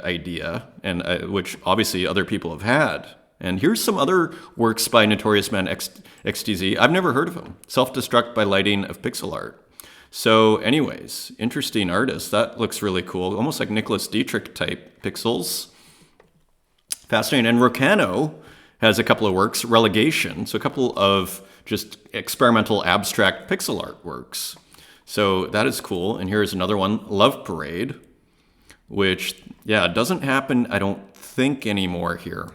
idea, and which obviously other people have had. And here's some other works by Notorious Man XTZ. I've never heard of him. Self-destruct by lighting of pixel art. So anyways, interesting artist. That looks really cool. Almost like Nicholas Dietrich type pixels. Fascinating. And Rocano has a couple of works. Relegation. So a couple of just experimental abstract pixel art works. So that is cool. And here's another one. Love Parade. Which, yeah, doesn't happen, I don't think, anymore here.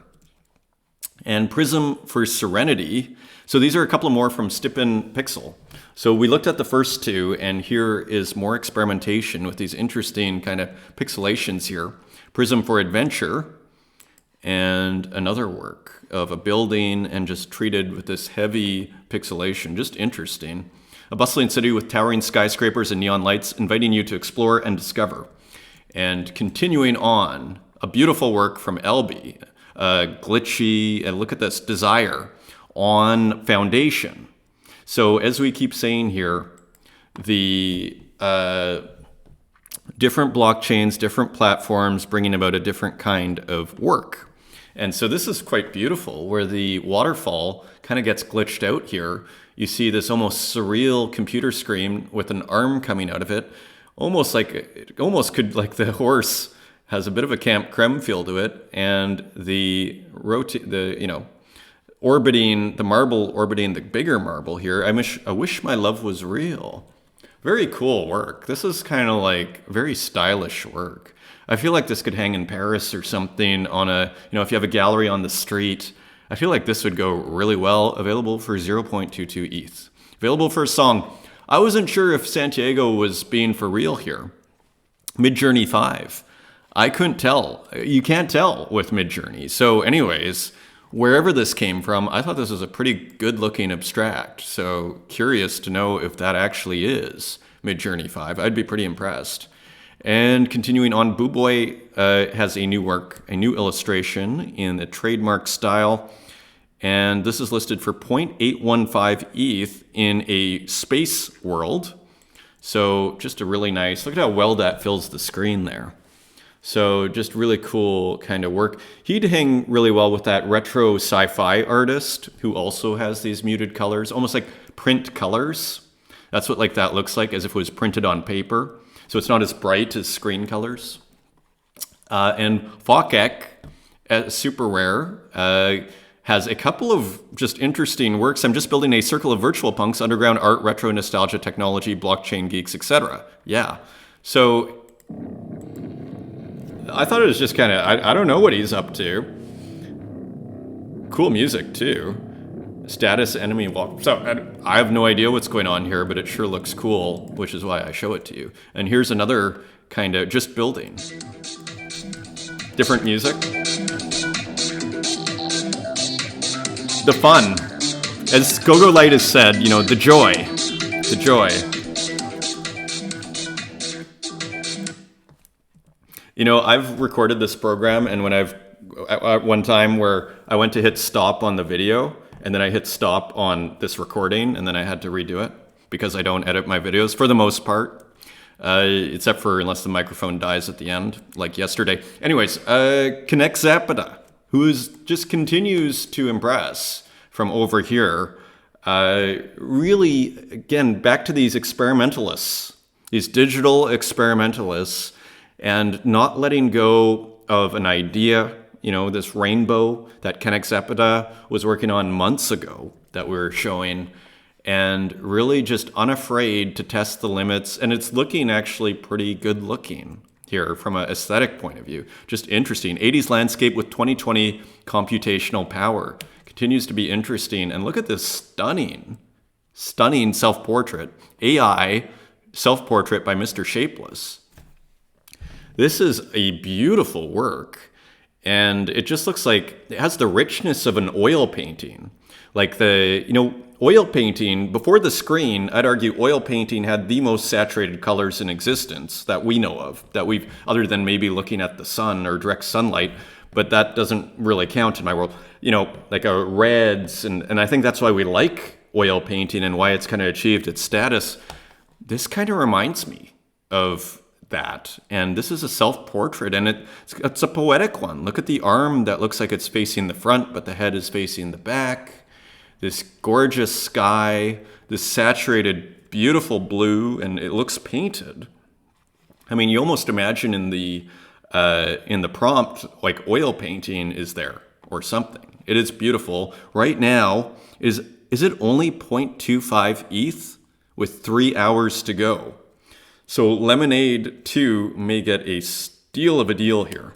And Prism for Serenity. So these are a couple more from Stippen Pixel. So we looked at the first 2, and here is more experimentation with these interesting kind of pixelations here. Prism for Adventure, and another work of a building and just treated with this heavy pixelation. Just interesting. A bustling city with towering skyscrapers and neon lights, inviting you to explore and discover. And continuing on, a beautiful work from Elby, glitchy, and look at this, Desire, on Foundation. So as we keep saying here, the different blockchains, different platforms, bringing about a different kind of work. And so this is quite beautiful, where the waterfall kind of gets glitched out here. You see this almost surreal computer screen with an arm coming out of it. Almost the horse has a bit of a Camp Creme feel to it, and the orbiting the marble, orbiting the bigger marble here. I wish my love was real. Very cool work. This is kind of like very stylish work. I feel like this could hang in Paris or something on if you have a gallery on the street. I feel like this would go really well. Available for 0.22 ETH. Available for a song. I wasn't sure if Santiago was being for real here. Midjourney 5. I couldn't tell. You can't tell with Midjourney. So anyways, wherever this came from, I thought this was a pretty good looking abstract. So curious to know if that actually is Midjourney 5. I'd be pretty impressed. And continuing on, Booboy has a new work, a new illustration in a trademark style. And this is listed for 0.815 ETH in a space world. So just a really nice, look at how well that fills the screen there. So just really cool kind of work. He'd hang really well with that retro sci-fi artist who also has these muted colors, almost like print colors. That's what like that looks like, as if it was printed on paper. So it's not as bright as screen colors. And Fokek, super rare, has a couple of just interesting works. I'm just building a circle of virtual punks, underground art, retro nostalgia, technology, blockchain geeks, etc. Yeah. So I thought it was just kind of, I don't know what he's up to. Cool music too. Status enemy walk. So I have no idea what's going on here, but it sure looks cool, which is why I show it to you. And here's another kind of just building. Different music. The fun. As Gogo Light has said, you know, the joy. The joy. You know, I've recorded this program, and when at one time where I went to hit stop on the video, and then I hit stop on this recording, and then I had to redo it because I don't edit my videos for the most part, except for unless the microphone dies at the end, like yesterday. Anyways, Connect Zapata, who just continues to impress from over here. Really, again, back to these experimentalists, these digital experimentalists, and not letting go of an idea. You know, this rainbow that Connect Zapata was working on months ago that we were showing, and really just unafraid to test the limits. And it's looking actually pretty good looking here from an aesthetic point of view. Just interesting. 80s landscape with 2020 computational power. Continues to be interesting. And look at this stunning self-portrait. AI self-portrait by Mr. Shapeless. This is a beautiful work. And it just looks like it has the richness of an oil painting. Like oil painting, before the screen, I'd argue oil painting had the most saturated colors in existence that we know of, other than maybe looking at the sun or direct sunlight, but that doesn't really count in my world. You know, like reds, and I think that's why we like oil painting and why it's kind of achieved its status. This kind of reminds me of that. And this is a self-portrait, and it's a poetic one. Look at the arm that looks like it's facing the front, but the head is facing the back. This gorgeous sky, this saturated, beautiful blue, and it looks painted. I mean, you almost imagine in the prompt, like oil painting is there or something. It is beautiful. Right now, is it only 0.25 ETH with 3 hours to go? So Lemonade 2 may get a steal of a deal here.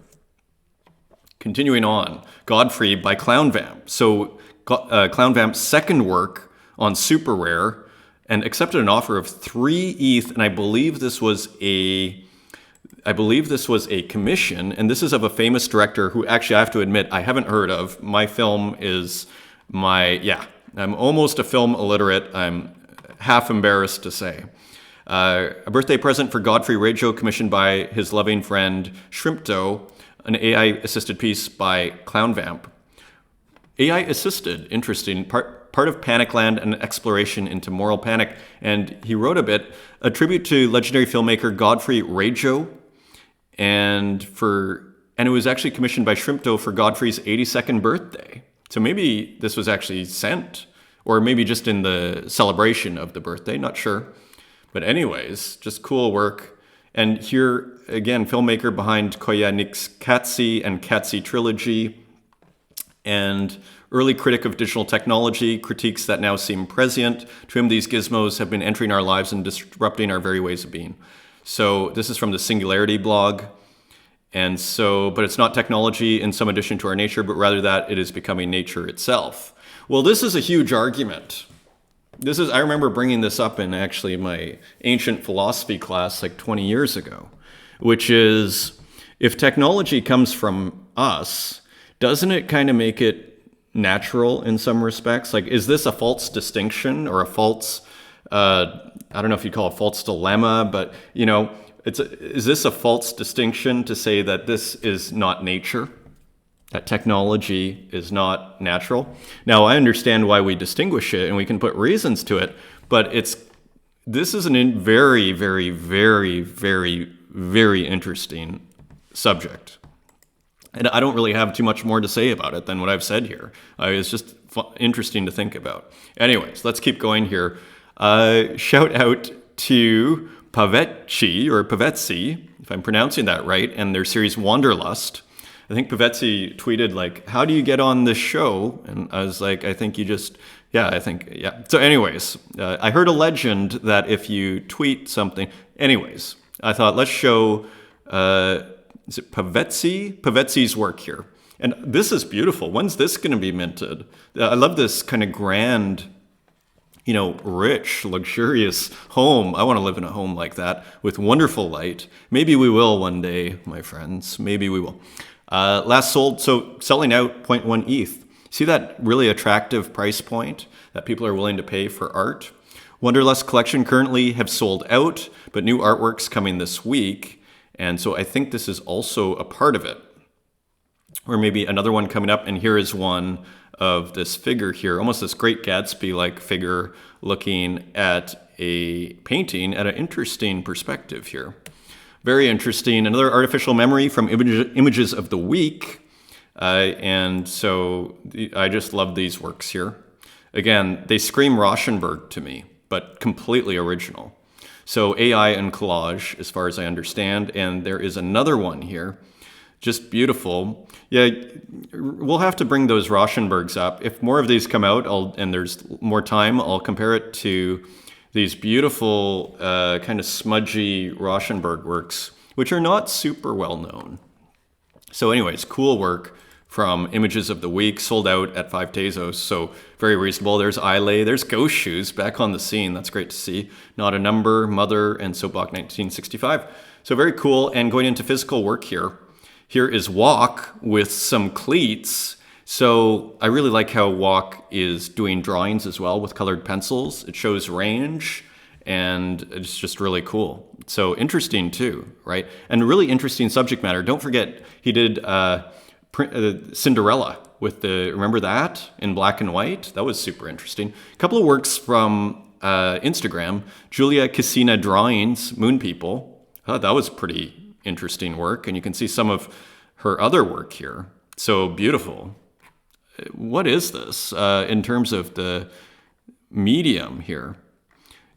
Continuing on, Godfrey by ClownVamp. So ClownVamp's second work on Super Rare, and accepted an offer of 3 ETH, and I believe this was a commission, and this is of a famous director who actually I have to admit I haven't heard of. My film is I'm almost a film illiterate. I'm half embarrassed to say. A birthday present for Godfrey Rajo, commissioned by his loving friend Shrimpto, an AI-assisted piece by ClownVamp. AI-assisted, interesting, part of Panicland, an exploration into moral panic. And he wrote a tribute to legendary filmmaker Godfrey Rajo, and it was actually commissioned by Shrimpto for Godfrey's 82nd birthday. So maybe this was actually sent, or maybe just in the celebration of the birthday, not sure. But anyways, just cool work. And here, again, filmmaker behind Koya Nick's Katsi and Katsi Trilogy, and early critic of digital technology, critiques that now seem prescient. To him, these gizmos have been entering our lives and disrupting our very ways of being. So this is from the Singularity blog. And so, but it's not technology in some addition to our nature, but rather that it is becoming nature itself. Well, this is a huge argument. I remember bringing this up in actually my ancient philosophy class like 20 years ago, which is, if technology comes from us, doesn't it kind of make it natural in some respects. Like, is this a false distinction or a false, I don't know if you'd call it a false dilemma, but, you know, is this a false distinction to say that this is not nature? That technology is not natural? Now, I understand why we distinguish it and we can put reasons to it, but this is a very, very, very, very, very interesting subject. And I don't really have too much more to say about it than what I've said here. It's just interesting to think about. Anyways, let's keep going here. Shout out to Pavetsi, if I'm pronouncing that right, and their series Wanderlust. I think Pavetsi tweeted, like, how do you get on this show? And I was like, I think you just, yeah. So anyways, I heard a legend that if you tweet something, anyways, I thought let's show, is it Pavetsi's work here. And this is beautiful. When's this going to be minted? I love this kind of grand, you know, rich, luxurious home. I want to live in a home like that with wonderful light. Maybe we will one day, my friends. Maybe we will. Last sold, so selling out 0.1 ETH. See that really attractive price point that people are willing to pay for art? Wanderlust collection currently have sold out, but new artworks coming this week. And so I think this is also a part of it. Or maybe another one coming up. And here is one of this figure here, almost this Great Gatsby-like figure looking at a painting at an interesting perspective here. Very interesting. Another artificial memory from Images of the Week. And so I just love these works here. Again, they scream Rauschenberg to me, but completely original. So AI and collage, as far as I understand. And there is another one here. Just beautiful. Yeah, we'll have to bring those Rauschenbergs up. If more of these come out and there's more time, I'll compare it to these beautiful kind of smudgy Rauschenberg works, which are not super well known. So anyways, cool work from Images of the Week, sold out at 5 Tezos, so very reasonable. There's Eile, there's Ghost Shoes back on the scene. That's great to see. Not a Number, Mother, and Soapbox 1965. So very cool. And going into physical work here. Here is Walk with some cleats. So I really like how Walk is doing drawings as well with colored pencils. It shows range and it's just really cool. So interesting too, right? And really interesting subject matter. Don't forget, he did Cinderella with remember that in black and white? That was super interesting. A couple of works from Instagram. Julia Cassina Drawings, Moon People. Oh, that was pretty interesting work. And you can see some of her other work here. So beautiful. What is this in terms of the medium here?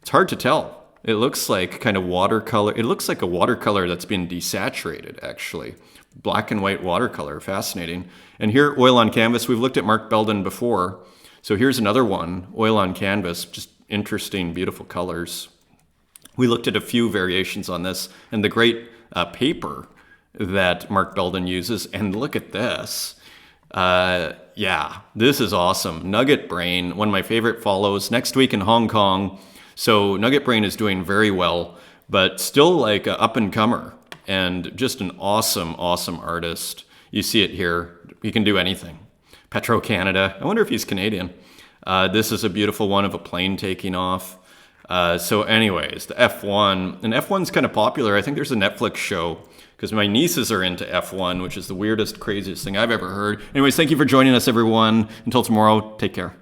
It's hard to tell. It looks like kind of watercolor. It looks like a watercolor that's been desaturated, actually. Black and white watercolor, fascinating. And here, oil on canvas. We've looked at Mark Belden before. So here's another one, oil on canvas, just interesting, beautiful colors. We looked at a few variations on this and the great paper that Mark Belden uses. And look at this. Yeah, this is awesome. Nugget Brain, one of my favorite follows, next week in Hong Kong. So Nugget Brain is doing very well, but still like an up-and-comer and just an awesome, awesome artist. You see it here. He can do anything. Petro Canada. I wonder if he's Canadian. This is a beautiful one of a plane taking off. So anyways, the F1. And F1's kind of popular. I think there's a Netflix show because my nieces are into F1, which is the weirdest, craziest thing I've ever heard. Anyways, thank you for joining us, everyone. Until tomorrow, take care.